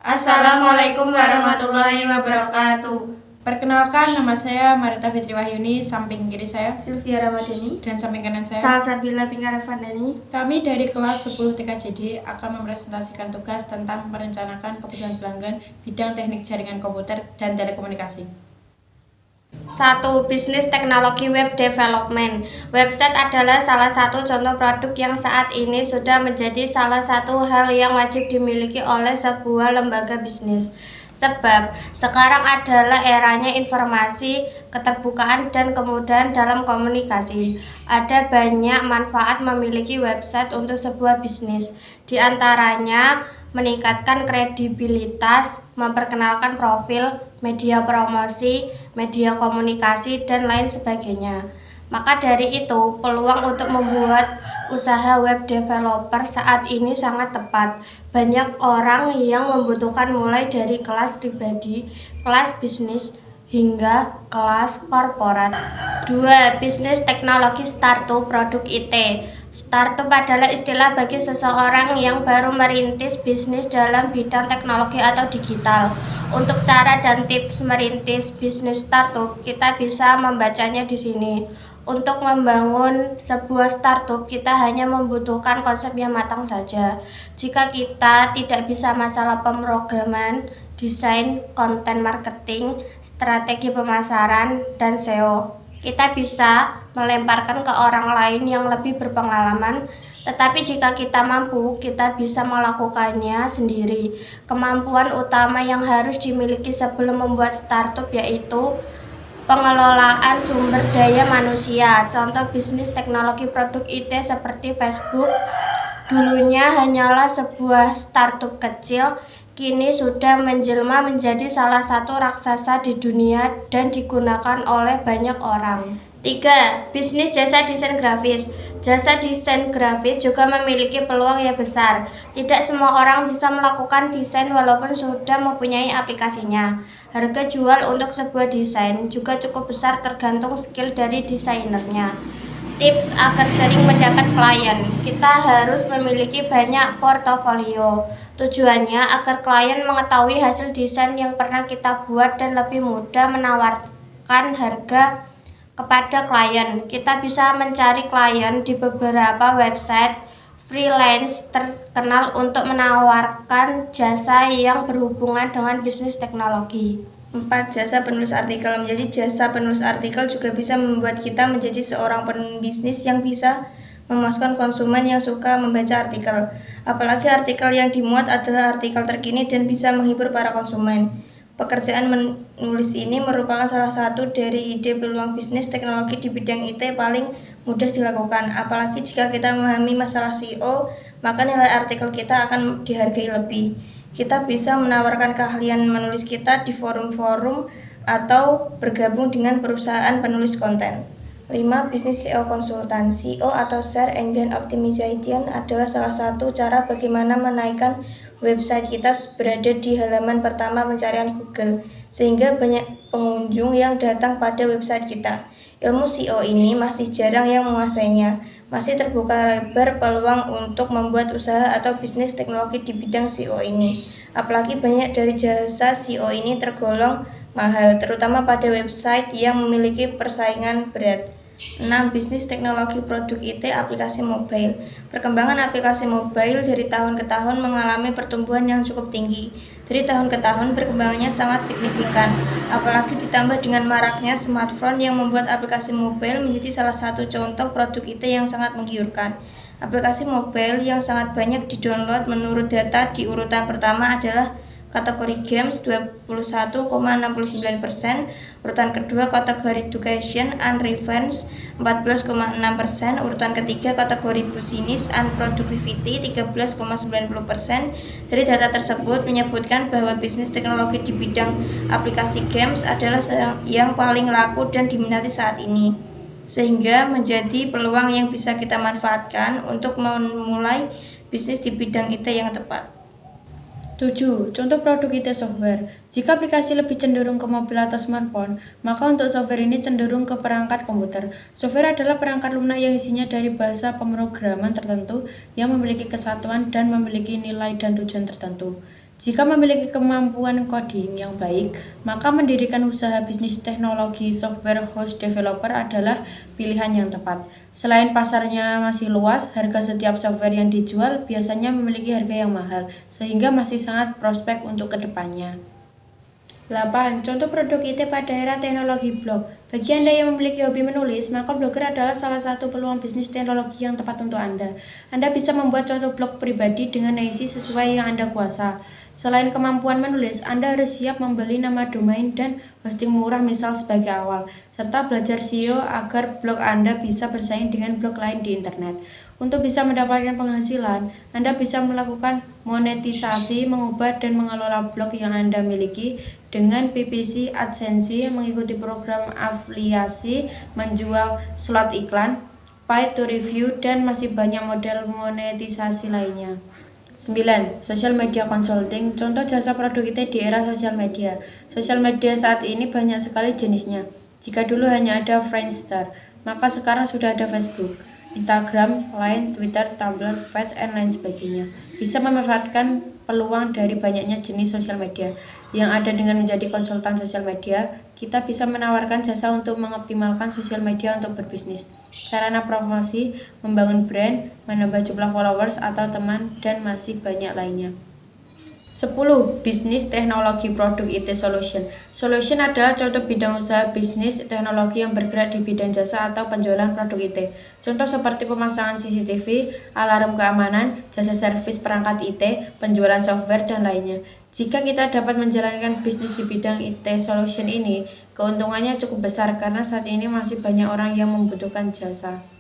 Assalamualaikum warahmatullahi wabarakatuh. Perkenalkan, nama saya Marita Fitri Wahyuni, samping kiri saya Sylvia Ramadhani, dan samping kanan saya Salsabila Pingarevandani. Kami dari kelas 10 TKJD akan mempresentasikan tugas tentang merencanakan kebutuhan pelanggan bidang teknik jaringan komputer dan telekomunikasi. 1. Bisnis teknologi web development. Website adalah salah satu contoh produk yang saat ini sudah menjadi salah satu hal yang wajib dimiliki oleh sebuah lembaga bisnis. Sebab sekarang adalah eranya informasi, keterbukaan, dan kemudahan dalam komunikasi. Ada banyak manfaat memiliki website untuk sebuah bisnis. Di antaranya meningkatkan kredibilitas, memperkenalkan profil, media promosi, media komunikasi, dan lain sebagainya. Maka dari itu, peluang untuk membuat usaha web developer saat ini sangat tepat. Banyak orang yang membutuhkan mulai dari kelas pribadi, kelas bisnis, hingga kelas korporat. 2. Bisnis teknologi startup produk IT. Startup adalah istilah bagi seseorang yang baru merintis bisnis dalam bidang teknologi atau digital. Untuk cara dan tips merintis bisnis startup, kita bisa membacanya di sini. Untuk membangun sebuah startup, kita hanya membutuhkan konsep yang matang saja. Jika kita tidak bisa masalah pemrograman, desain, konten marketing, strategi pemasaran, dan SEO, kita bisa melemparkan ke orang lain yang lebih berpengalaman. Tetapi jika kita mampu, kita bisa melakukannya sendiri. Kemampuan utama yang harus dimiliki sebelum membuat startup yaitu pengelolaan sumber daya manusia. Contoh bisnis teknologi produk IT seperti Facebook dulunya hanyalah sebuah startup kecil, kini sudah menjelma menjadi salah satu raksasa di dunia dan digunakan oleh banyak orang. 3. Bisnis jasa desain grafis. Jasa desain grafis juga memiliki peluang yang besar. Tidak semua orang bisa melakukan desain walaupun sudah mempunyai aplikasinya. Harga jual untuk sebuah desain juga cukup besar tergantung skill dari desainernya. Tips agar sering mendapat klien. Kita harus memiliki banyak portofolio. Tujuannya agar klien mengetahui hasil desain yang pernah kita buat dan lebih mudah menawarkan harga kepada klien. Kita bisa mencari klien di beberapa website freelance terkenal untuk menawarkan jasa yang berhubungan dengan bisnis teknologi. 4. Jasa penulis artikel. Menjadi jasa penulis artikel juga bisa membuat kita menjadi seorang pembisnis yang bisa memuaskan konsumen yang suka membaca artikel. Apalagi artikel yang dimuat adalah artikel terkini dan bisa menghibur para konsumen. Pekerjaan menulis ini merupakan salah satu dari ide peluang bisnis teknologi di bidang IT paling mudah dilakukan. Apalagi jika kita memahami masalah SEO, maka nilai artikel kita akan dihargai lebih. Kita bisa menawarkan keahlian menulis kita di forum-forum atau bergabung dengan perusahaan penulis konten. 5. Bisnis SEO konsultan. SEO atau Search Engine Optimization adalah salah satu cara bagaimana menaikkan website kita berada di halaman pertama pencarian Google, sehingga banyak pengunjung yang datang pada website kita. Ilmu SEO ini masih jarang yang menguasainya. Masih terbuka lebar peluang untuk membuat usaha atau bisnis teknologi di bidang SEO ini. Apalagi banyak dari jasa SEO ini tergolong mahal, terutama pada website yang memiliki persaingan berat. 6. Bisnis teknologi produk IT aplikasi mobile. Perkembangan aplikasi mobile dari tahun ke tahun mengalami pertumbuhan yang cukup tinggi. Dari tahun ke tahun perkembangannya sangat signifikan. Apalagi ditambah dengan maraknya smartphone yang membuat aplikasi mobile menjadi salah satu contoh produk IT yang sangat menggiurkan. Aplikasi mobile yang sangat banyak di-download menurut data di urutan pertama adalah kategori games 21,69%, urutan kedua kategori education and revenge 14,6%, urutan ketiga kategori business and productivity 13,90%. Dari data tersebut menyebutkan bahwa bisnis teknologi di bidang aplikasi games adalah yang paling laku dan diminati saat ini, sehingga menjadi peluang yang bisa kita manfaatkan untuk memulai bisnis di bidang IT yang tepat. 7. Contoh produk IT software. Jika aplikasi lebih cenderung ke mobil atau smartphone, maka untuk software ini cenderung ke perangkat komputer. Software adalah perangkat lunak yang isinya dari bahasa pemrograman tertentu yang memiliki kesatuan dan memiliki nilai dan tujuan tertentu. Jika memiliki kemampuan coding yang baik, maka mendirikan usaha bisnis teknologi software house developer adalah pilihan yang tepat. Selain pasarnya masih luas, harga setiap software yang dijual biasanya memiliki harga yang mahal, sehingga masih sangat prospek untuk kedepannya. 8. Contoh produk IT pada era teknologi blog. Bagi Anda yang memiliki hobi menulis, maka blogger adalah salah satu peluang bisnis teknologi yang tepat untuk Anda. Anda bisa membuat contoh blog pribadi dengan isi sesuai yang Anda kuasa. Selain kemampuan menulis, Anda harus siap membeli nama domain dan hosting murah misal sebagai awal, serta belajar SEO agar blog Anda bisa bersaing dengan blog lain di internet. Untuk bisa mendapatkan penghasilan, Anda bisa melakukan monetisasi, mengubah dan mengelola blog yang Anda miliki dengan PPC, AdSense, mengikuti program afiliasi, menjual slot iklan, paid to review, dan masih banyak model monetisasi lainnya. 9. Social media consulting. Contoh jasa produk IT di era sosial media. Sosial media saat ini banyak sekali jenisnya. Jika dulu hanya ada Friendster, maka sekarang sudah ada Facebook, Instagram, Line, Twitter, Tumblr, Pet, dan lain sebagainya. Bisa memanfaatkan peluang dari banyaknya jenis sosial media yang ada dengan menjadi konsultan sosial media. Kita bisa menawarkan jasa untuk mengoptimalkan sosial media untuk berbisnis, sarana promosi, membangun brand, menambah jumlah followers atau teman, dan masih banyak lainnya. 10. Bisnis teknologi produk IT solution. Solution adalah contoh bidang usaha bisnis teknologi yang bergerak di bidang jasa atau penjualan produk IT. Contoh seperti pemasangan CCTV, alarm keamanan, jasa servis perangkat IT, penjualan software, dan lainnya. Jika kita dapat menjalankan bisnis di bidang IT solution ini, keuntungannya cukup besar karena saat ini masih banyak orang yang membutuhkan jasa.